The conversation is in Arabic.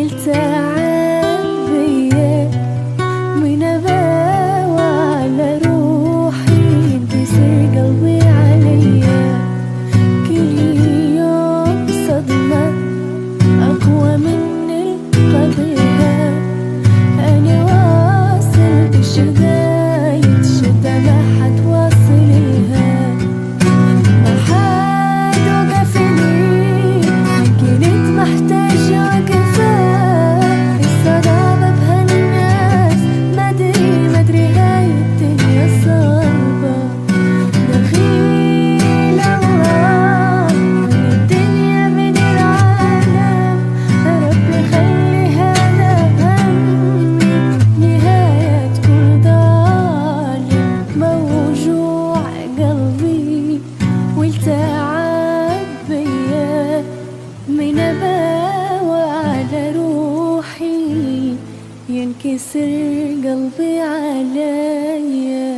والتعب بيا من أباوى على روحي ينكسر قلبي عليا. كل يوم صدمة أقوى من القبلها. أنا واصل بشداية شدة ما حد واصلها. ما حد وقفني كنت محتاجة وقفة. الصداقة بهالناس مدري هاي الدنيا صعبة. دخيل الله من الدنيا من العالم. ربي خلي هذا همي نهاية كل ظالم. موجوع قلبي والتعب بيا من أباوى على روحي ينكسر قلبي عليا.